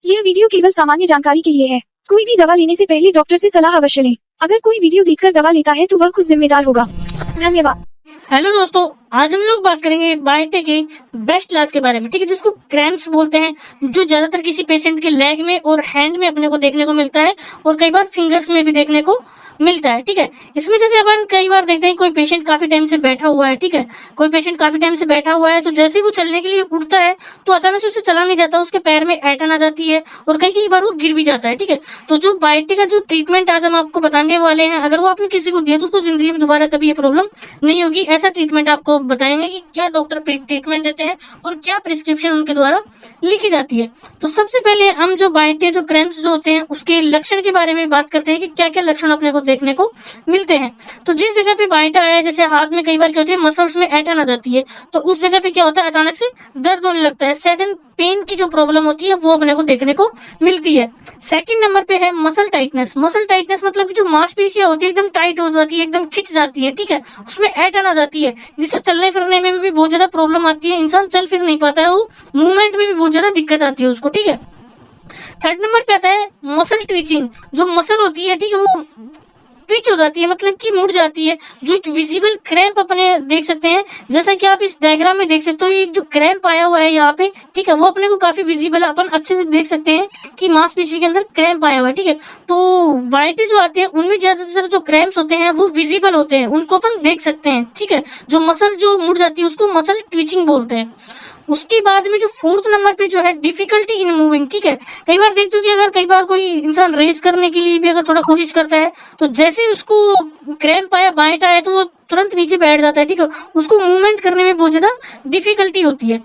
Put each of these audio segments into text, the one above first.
यह वीडियो केवल सामान्य जानकारी के लिए है। कोई भी दवा लेने से पहले डॉक्टर से सलाह अवश्य लें। अगर कोई वीडियो देखकर दवा लेता है तो वह खुद जिम्मेदार होगा। धन्यवाद। हेलो दोस्तों, आज हम लोग बात करेंगे बायोटेक के बेस्ट इलाज के बारे में, ठीक है, जिसको क्रैम्प्स बोलते हैं, जो ज्यादातर किसी पेशेंट के लेग में और हैंड में अपने को देखने को मिलता है और कई बार फिंगर्स में भी देखने को मिलता है। ठीक है, इसमें जैसे अपन कई बार देखते हैं कोई पेशेंट काफी टाइम से बैठा हुआ है, ठीक है, कोई पेशेंट काफी टाइम से बैठा हुआ है तो जैसे ही वो चलने के लिए उठता है तो अचानक से उसे चला नहीं जाता, उसके पैर में ऐंठन आ जाती है और कई बार वो गिर भी जाता है। ठीक है, तो जो बायोटेक का जो ट्रीटमेंट आज हम आपको बताने वाले हैं, अगर वो आपने किसी को दिया तो उसको जिंदगी में दोबारा कभी ये प्रॉब्लम नहीं होगी। ऐसा ट्रीटमेंट आपको बताएंगे कि क्या डॉक्टर ट्रीटमेंट देते हैं और क्या प्रिस्क्रिप्शन उनके द्वारा लिखी जाती है। तो सबसे पहले हम जो बायोटेक जो क्रैम्प्स जो होते हैं उसके लक्षण के बारे में बात करते हैं कि क्या क्या लक्षण अपने को देखने को मिलते हैं। तो जिस जगह पे बायोटेक आया, जैसे हाथ में कई बार क्या होती है, मसल्स में ऐंठन आ जाती है, तो उस जगह पे क्या होता है, अचानक से दर्द होने लगता है, सडन पेन की जो प्रॉब्लम होती है वो अपने को देखने को मिलती है। सेकंड नंबर पे है मसल टाइटनेस। मसल टाइटनेस मतलब कि जो मांसपेशियां होती है एकदम टाइट हो जाती है, एकदम खिंच जाती है, ठीक है, उसमें ऐंठन आ जाती है, जिससे चलने फिरने में भी बहुत ज्यादा प्रॉब्लम आती है, इंसान चल फिर नहीं पाता है, वो मूवमेंट में भी बहुत ज्यादा दिक्कत आती है उसको। ठीक है, थर्ड नंबर पे आता है मसल ट्विचिंग। जो मसल होती है, ठीक है, वो ट्विच हो जाती है, मतलब कि मुड़ जाती है, जो एक विजिबल क्रैम्प अपने देख सकते हैं, जैसा कि आप इस डायग्राम में देख सकते हो, एक जो क्रैम्प आया हुआ है यहाँ पे, ठीक है, वो अपने को काफी विजिबल है, अपन अच्छे से देख सकते हैं कि मांसपेशी के अंदर क्रैम्प आया हुआ है। ठीक है, तो बायोटेक जो आते हैं उनमें ज्यादातर जो क्रैम्प्स होते हैं वो विजिबल होते हैं, उनको अपन देख सकते हैं। ठीक है, जो मसल जो मुड़ जाती है उसको मसल ट्विचिंग बोलते हैं। उसके बाद में जो फोर्थ नंबर पे जो है डिफिकल्टी इन मूविंग। ठीक है, कई बार देखते हो कि अगर कई बार कोई इंसान रेस करने के लिए भी अगर थोड़ा कोशिश करता है तो जैसे ही उसको क्रैम्प आया, बाइट आया, तो वो तुरंत नीचे बैठ जाता है। ठीक है, उसको मूवमेंट करने में बहुत ज्यादा डिफिकल्टी होती है।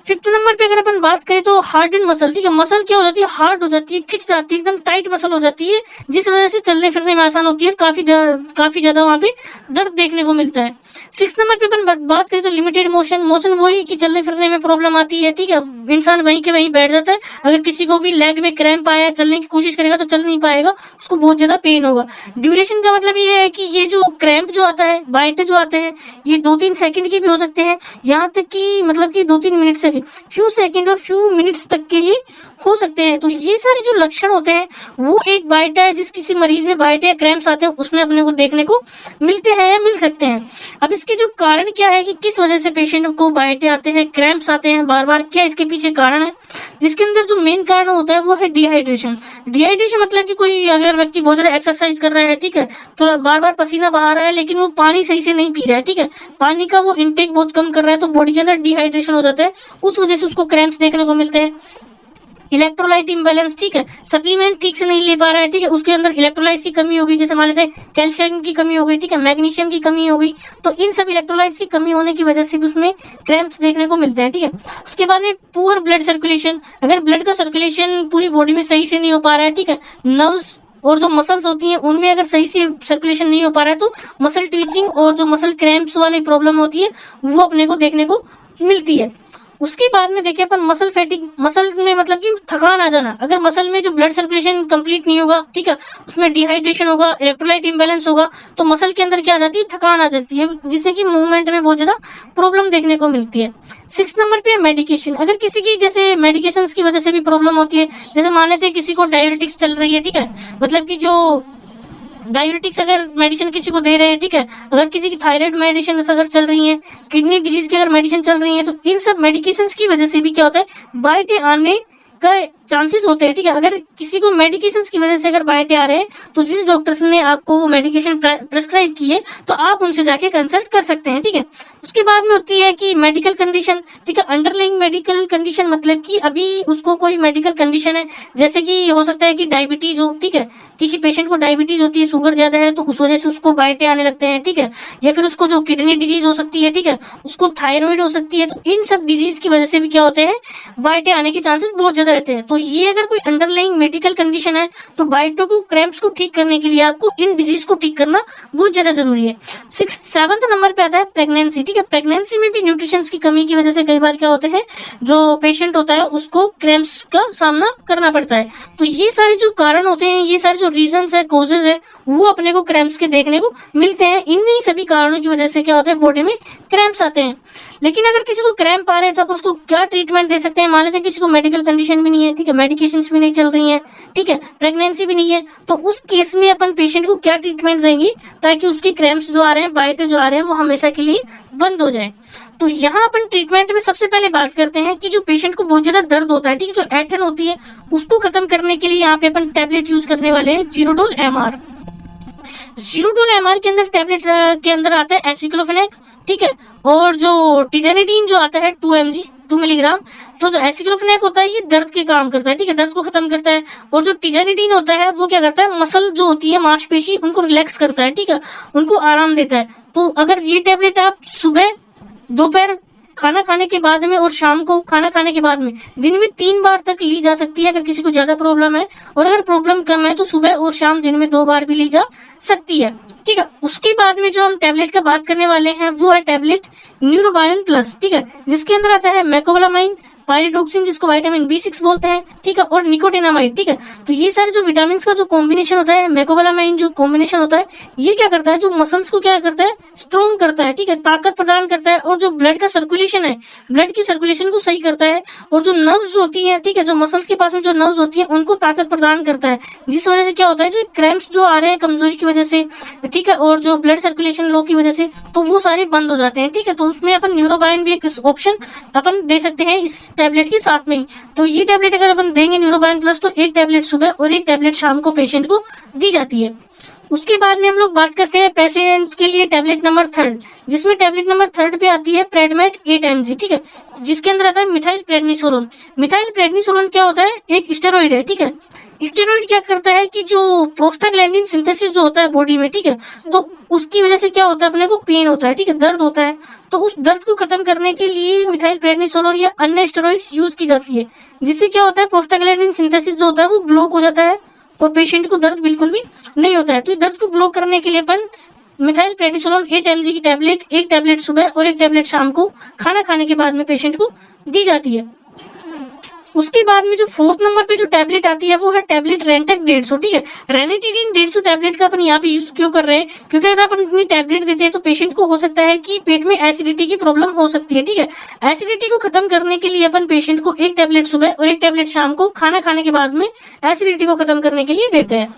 फिफ्थ नंबर पे अगर अपन बात करें तो हार्ड एंड मसल। ठीक है, मसल क्या हो जाती है, हार्ड हो जाती है, खिंच जाती है, एकदम टाइट मसल हो जाती है, जिस वजह से चलने फिरने में आसान होती है, काफी ज्यादा वहां पे दर्द देखने को मिलता है। सिक्स नंबर पे अपन बात करें तो लिमिटेड मोशन। मोशन वही कि चलने फिरने में प्रॉब्लम आती है, ठीक है, इंसान वहीं के वहीं बैठ जाता है। अगर किसी को भी लेग में क्रैम्प आया, चलने की कोशिश करेगा तो चल नहीं पाएगा, उसको बहुत ज्यादा पेन होगा। ड्यूरेशन का मतलब ये है कि ये जो क्रैम्प जो आता है, बायोटेक जो आते हैं, ये 2-3 सेकंड के भी हो सकते हैं, यहाँ तक कि मतलब कि 2-3 मिनट से फ्यू सेकंड और फ्यू मिनट्स तक के लिए हो सकते हैं। तो ये सारे जो लक्षण होते हैं वो एक बायोटेक है, जिस किसी मरीज में बायोटेक क्रैम्प्स आते हैं उसमें अपने को देखने को मिलते हैं या मिल सकते हैं। अब इसके जो कारण क्या है कि किस वजह से पेशेंट को बायोटेक आते हैं, क्रैम्प्स आते हैं बार बार, क्या इसके पीछे कारण है, जिसके अंदर जो मेन कारण होता है वो है डिहाइड्रेशन। डिहाइड्रेशन मतलब कि कोई अगर व्यक्ति बहुत ज्यादा एक्सरसाइज कर रहा है, ठीक है, तो बार बार पसीना बहा रहा है लेकिन वो पानी सही से नहीं पी रहा है, ठीक है, पानी का वो इनटेक बहुत कम कर रहा है, तो बॉडी के अंदर डिहाइड्रेशन हो जाता है, उस वजह से उसको क्रैम्प्स देखने को मिलते हैं। इलेक्ट्रोलाइट इम्बैलेंस, ठीक है, सप्लीमेंट ठीक से नहीं ले पा रहा है, ठीक है, उसके अंदर इलेक्ट्रोलाइट्स की कमी होगी, जैसे मान लेते हैं कैल्शियम की कमी हो गई, ठीक है, मैग्नीशियम की कमी हो गई, तो इन सब इलेक्ट्रोलाइट्स की कमी होने की वजह से भी उसमें क्रैम्प्स देखने को मिलते हैं। ठीक है, उसके बाद में पुअर ब्लड सर्कुलेशन। अगर ब्लड का सर्कुलेशन पूरी बॉडी में सही से नहीं हो पा रहा है, ठीक है, नर्व्स और जो मसल्स होती हैं उनमें अगर सही से सर्कुलेशन नहीं हो पा रहा है तो मसल ट्विचिंग और जो मसल क्रैम्प्स वाली प्रॉब्लम होती है वो अपने को देखने को मिलती है। उसके बाद में देखिए अपन मसल फैटिग। मसल में मतलब कि थकान आ जाना। अगर मसल में जो ब्लड सर्कुलेशन कंप्लीट नहीं होगा, ठीक है, उसमें डिहाइड्रेशन होगा, इलेक्ट्रोलाइट इम्बैलेंस होगा, तो मसल के अंदर क्या आ जाती है, थकान आ जाती है, जिससे कि मूवमेंट में बहुत ज्यादा प्रॉब्लम देखने को मिलती है। 6 नंबर पे मेडिकेशन। अगर किसी की जैसे मेडिकेशन की वजह से भी प्रॉब्लम होती है, जैसे मान लेते हैं किसी को डायबिटिक्स चल रही है, ठीक है, मतलब कि जो डायबिटिक्स अगर मेडिसिन किसी को दे रहे हैं, ठीक है, अगर किसी की थायराइड मेडिसिन अगर चल रही है, किडनी डिजीज की अगर मेडिसिन चल रही है, तो इन सब मेडिकेशंस की वजह से भी क्या होता है, बायोटेक आने का चांसेस होते हैं। ठीक है, अगर किसी को मेडिकेशंस की वजह से अगर बायोटेक आ रहे हैं तो जिस डॉक्टर्स ने आपको वो मेडिकेशन प्रेस्क्राइब किए तो आप उनसे जाके कंसल्ट कर सकते हैं। ठीक है, उसके बाद में होती है कि मेडिकल कंडीशन। ठीक है, अंडरलाइंग मेडिकल कंडीशन मतलब कि अभी उसको कोई मेडिकल कंडीशन है, जैसे कि हो सकता है कि डायबिटीज हो, ठीक है, किसी पेशेंट को डायबिटीज होती है, शुगर ज्यादा है, तो उस वजह से उसको बायोटेक आने लगते हैं। ठीक है, या फिर उसको जो किडनी डिजीज हो सकती है, ठीक है, उसको थायराइड हो सकती है, तो इन सब डिजीज की वजह से भी क्या होते हैं, बायोटेक आने के चांसेस बहुत ज्यादा रहते हैं। तो ये अगर कोई अंडरलाइंग मेडिकल कंडीशन है तो बायोटेक को क्रैम्प्स को ठीक करने के लिए आपको इन डिजीज को ठीक करना बहुत ज्यादा जरूरी है। 7th नंबर पे आता है प्रेगनेंसी। ठीक है, प्रेगनेंसी में भी न्यूट्रिशन की कमी की वजह से कई बार क्या होते हैं, जो पेशेंट होता है उसको क्रैम्प्स का सामना करना पड़ता है। तो ये सारे जो कारण होते हैं, ये सारे जो रीजंस है, कॉजेज है, वो अपने को क्रैम्प्स के देखने को मिलते हैं। इन्हीं सभी कारणों की वजह से क्या होता है, बॉडी में क्रैम्प्स आते हैं। लेकिन अगर किसी को क्रैम्प आ रहे हैं तो आप उसको क्या ट्रीटमेंट दे सकते हैं। मान लेते हैं किसी को मेडिकल कंडीशन ऑक्सीजन भी नहीं है, ठीक है, मेडिकेशंस भी नहीं चल रही हैं, ठीक है, प्रेगनेंसी भी नहीं है, तो उस केस में अपन पेशेंट को क्या ट्रीटमेंट देंगे ताकि उसकी क्रैम्प्स जो आ रहे हैं, बाइट जो आ रहे हैं, वो हमेशा के लिए बंद हो जाए। तो यहाँ अपन ट्रीटमेंट में सबसे पहले बात करते हैं कि जो पेशेंट को बहुत ज्यादा दर्द होता है, ठीक है, जो ऐंठन होती है, उसको खत्म करने के लिए यहाँ पे अपन टैबलेट यूज करने वाले हैं जीरोडोल एमआर। जीरोडोल एमआर के अंदर टैबलेट के अंदर आता है एसिक्लोफेनेक, ठीक है, और जो टिजेनिडीन जो आता है 2 mg 2 मिलीग्राम। तो जो एसिक्लोफेनेक होता है ये दर्द के काम करता है, ठीक है, दर्द को खत्म करता है। और जो टिजेनिडीन होता है वो क्या करता है, मसल जो होती है मांसपेशी उनको रिलैक्स करता है, ठीक है, उनको आराम देता है। तो अगर ये टैबलेट आप सुबह, दोपहर खाना खाने के बाद में और शाम को खाना खाने के बाद में दिन में 3 बार तक ली जा सकती है अगर किसी को ज्यादा प्रॉब्लम है, और अगर प्रॉब्लम कम है तो सुबह और शाम दिन में 2 बार भी ली जा सकती है, ठीक है। उसके बाद में जो हम टैबलेट का बात करने वाले हैं वो है टैबलेट न्यूरोबायोन प्लस, ठीक है, जिसके अंदर आता है मेकोबोलामाइन, पायरिडोक्सिन जिसको विटामिन B6 बोलते हैं, ठीक है, और निकोटिनामाइड, ठीक है। तो ये सारे जो विटामिन का जो कॉम्बिनेशन होता है, मेकोबोलामाइन जो कॉम्बिनेशन होता है, ये क्या करता है, जो मसल्स को क्या करता है, स्ट्रॉन्ग करता है, ठीक है, ताकत प्रदान करता है, और जो ब्लड का सर्कुलेशन है, ब्लड की सर्कुलेशन को सही करता है, और जो नर्व्स होती है, ठीक है, जो मसल्स के पास में जो नर्व्स होती है उनको ताकत प्रदान करता है, जिस वजह से क्या होता है, जो क्रैम्प्स जो आ रहे हैं कमजोरी की वजह से, ठीक है, और जो ब्लड सर्कुलेशन लो की वजह से, तो वो सारे बंद हो जाते हैं, ठीक है। तो उसमें अपन न्यूरोबायोन भी एक ऑप्शन अपन दे सकते हैं इस टैबलेट के साथ में। तो ये टैबलेट अगर अपन देंगे न्यूरोबायोन प्लस, तो एक टैबलेट सुबह और एक टैबलेट शाम को पेशेंट को दी जाती है। उसके बाद में हम लोग बात करते हैं पेशेंट के लिए टैबलेट नंबर 3, जिसमें टैबलेट नंबर 3 पे आती है प्रेडमेट 8 mg, ठीक है, जिसके अंदर आता है मिथाइल प्रेडनिसोलोन। मिथाइल प्रेडनिसोलोन क्या होता है, एक स्टेरॉइड है, ठीक है। स्टेरॉइड क्या करता है कि जो प्रोस्टाग्लैंडिन सिंथेसिस जो होता है बॉडी में, ठीक है, तो उसकी वजह से क्या होता है, अपने को पेन होता है, ठीक है, दर्द होता है। तो उस दर्द को खत्म करने के लिए मिथाइल प्रेडनिसोलोन या अन्य स्टेरॉइड्स यूज की जाती है, जिससे क्या होता है, प्रोस्टाग्लैंडिन सिंथेसिस जो होता है वो ब्लॉक हो जाता है और पेशेंट को दर्द बिल्कुल भी नहीं होता है। तो दर्द को ब्लॉक करने के लिए अपन मिथाइल प्रेडनिसोलोन 8 mg की टैबलेट, एक टैबलेट सुबह और एक टैबलेट शाम को खाना खाने के बाद में पेशेंट को दी जाती है। उसके बाद में जो 4th नंबर पे जो टैबलेट आती है वो है टैबलेट रेंटेक 150, ठीक है। रेनिटीडिन 150 टैबलेट का अपन यहाँ पे यूज क्यों कर रहे हैं, क्योंकि अगर अपन इतनी टैबलेट देते हैं तो पेशेंट को हो सकता है कि पेट में एसिडिटी की प्रॉब्लम हो सकती है, ठीक है। एसिडिटी को खत्म करने के लिए अपन पेशेंट को एक टैबलेट सुबह और एक टैबलेट शाम को खाना खाने के बाद में एसिडिटी को खत्म करने के लिए देते हैं,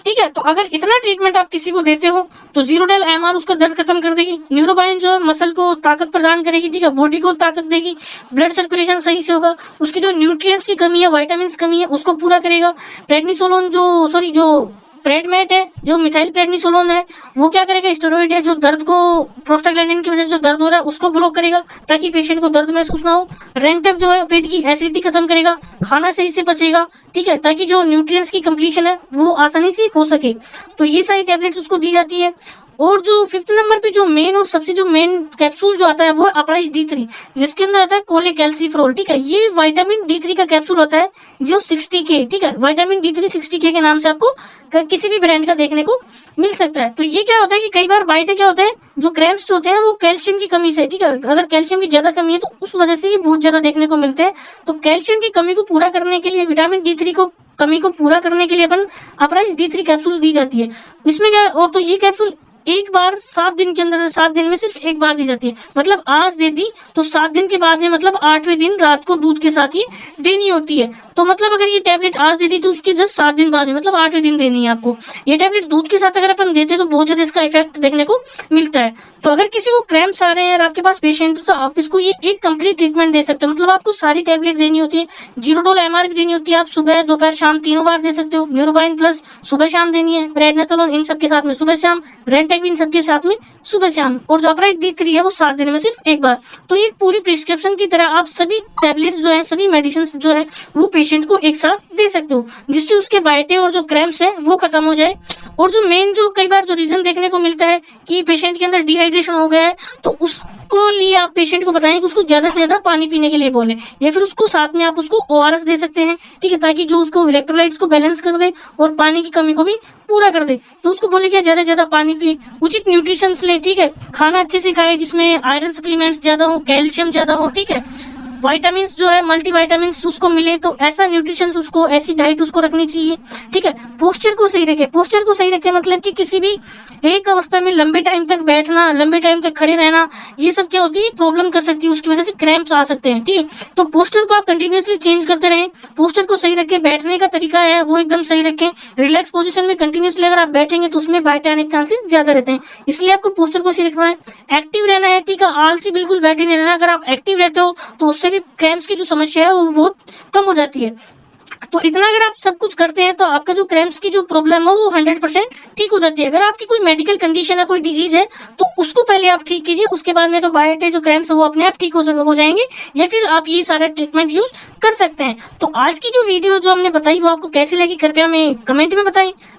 ठीक है। तो अगर इतना ट्रीटमेंट आप किसी को देते हो तो जीरोडोल एमआर उसका दर्द खत्म कर देगी, न्यूरोबायोन जो है मसल को ताकत प्रदान करेगी, ठीक है, बॉडी को ताकत देगी, ब्लड सर्कुलेशन सही से होगा, उसकी जो न्यूट्रिएंट्स की कमी है, विटामिन कमी है, उसको पूरा करेगा। प्रेडनिसोलोन जो प्रेडमेट है, जो मिथाइल प्रेडनिसोलोन है, वो क्या करेगा, स्टेरॉइड है, जो दर्द को प्रोस्टाग्लैंडिन की वजह से जो दर्द हो रहा है उसको ब्लॉक करेगा ताकि पेशेंट को दर्द महसूस ना हो। रेंटेक जो है पेट की एसिडिटी खत्म करेगा, खाना सही से पचेगा, ठीक है, ताकि जो न्यूट्रिएंट्स की कंप्लीशन है वो आसानी से हो सके। तो ये सारी टैबलेट्स उसको दी जाती है। और जो 5th नंबर पे जो मेन और सबसे जो मेन कैप्सूल जो आता है वो है अप्राइज D3, जिसके अंदर आता है कोलेकैल्सिफेरॉल, ठीक है। ये विटामिन D3 का कैप्सूल होता है जो 60K, ठीक है, विटामिन D3 60K के नाम से आपको किसी भी ब्रांड का देखने को मिल सकता है। तो ये क्या होता है कि कई बार बाइट क्या होता है, जो क्रैम्प्स होते हैं वो कैल्शियम की कमी से, ठीक है, अगर कैल्शियम की ज्यादा कमी है तो उस वजह से ये बहुत ज्यादा देखने को मिलते हैं। तो कैल्शियम की कमी को पूरा करने के लिए, विटामिन D3 को कमी को पूरा करने के लिए अपन अप्राइज D3 कैप्सूल दी जाती है। इसमें क्या, और तो ये कैप्सूल एक बार 7 दिन के अंदर, 7 दिन में सिर्फ एक बार दी जाती है, मतलब आज दे दी तो 7 दिन के बाद में, मतलब 8वें दिन रात को दूध के साथ ही देनी होती है। तो मतलब अगर ये टैबलेट आज दे दी तो उसके जस्ट 7 दिन बाद में, मतलब 8वें दिन देनी है आपको। ये टैबलेट दूध के साथ अगर अपन देते हैं तो बहुत ज्यादा इसका इफेक्ट देखने को मिलता है। तो अगर किसी को क्रैम्प्स आ रहे हैं और आपके पास पेशेंट, तो आप इसको ये एक कंप्लीट ट्रीटमेंट दे सकते हो, मतलब आपको सारी टैबलेट देनी होती है। जीरोडोल एमआर भी देनी होती है, आप सुबह दोपहर शाम तीनों बार दे सकते हो। न्यूरोबायोन प्लस सुबह शाम देनी है, प्रेडनिसोलोन इन सबके साथ में सुबह शाम, रेंटेक भी इन सबके साथ में सुबह शाम, और जो अप्राइज D3 है वो 7 दिन में सिर्फ एक बार। तो ये पूरी प्रिस्क्रिप्शन की तरह आप सभी टैबलेट्स जो है, सभी मेडिसिन जो है वो पेशेंट को एक साथ दे सकते हो, जिससे उसके बाइटे और जो क्रैम्प्स है वो खत्म हो जाए। और जो मेन जो कई बार जो रीजन देखने को मिलता है कि पेशेंट के अंदर डिहाइड्रेशन हो गया है, तो उसको लिए आप पेशेंट को बताएं कि उसको ज्यादा से ज्यादा पानी पीने के लिए बोले, या फिर उसको साथ में आप उसको ORS दे सकते हैं, ठीक है, ताकि जो उसको इलेक्ट्रोलाइट्स को बैलेंस कर दे और पानी की कमी को भी पूरा कर दे। तो उसको बोले कि ज्यादा से ज्यादा पानी पी, उचित न्यूट्रिशन ले, ठीक है, खाना अच्छे से खाए जिसमें आयरन सप्लीमेंट्स ज्यादा हो, कैल्शियम ज्यादा हो, ठीक है, विटामिन जो है, मल्टीविटामिन उसको मिले, तो ऐसा न्यूट्रिशन उसको, ऐसी डाइट उसको रखनी चाहिए। ठीक है, पोस्चर को सही रखे। पोस्चर को सही रखे मतलब कि किसी भी एक अवस्था में लंबे टाइम तक बैठना, लंबे टाइम तक खड़े रहना, ये सब क्या होती है, प्रॉब्लम कर सकती है, उसकी वजह से क्रैम्प्स आ सकते हैं। ठीक है, तो पोस्चर को आप कंटिन्यूअसली चेंज करते रहें, पोस्चर को सही रखें, बैठने का तरीका है वो एकदम सही रखें। रिलैक्स पोजीशन में कंटिन्यूअसली अगर आप बैठेंगे तो उसमें बाइट आने के चांसेस ज्यादा रहते हैं, इसलिए आपको पोस्चर को सही रखना है। एक्टिव रहना है। ठीक है, आलसी बिल्कुल बैठे नहीं रहना। अगर आप एक्टिव रहते हो तो उससे भी क्रैम्प्स की जो समस्या है वो बहुत कम हो जाती है। तो इतना अगर आप सब कुछ करते हैं तो आपका जो क्रैम्प्स की जो प्रॉब्लम है वो 100% ठीक हो जाती है। अगर आपकी कोई मेडिकल कंडीशन है, कोई डिजीज है, तो उसको पहले आप ठीक कीजिए, उसके बाद में तो बाइट है जो क्रैम्प्स है वो अपने आप ठीक हो जाएंगे, या फिर आप ये सारा ट्रीटमेंट यूज कर सकते हैं। तो आज की जो वीडियो जो हमने बताई वो आपको कैसी लगी कृपया हमें कमेंट में बताएं।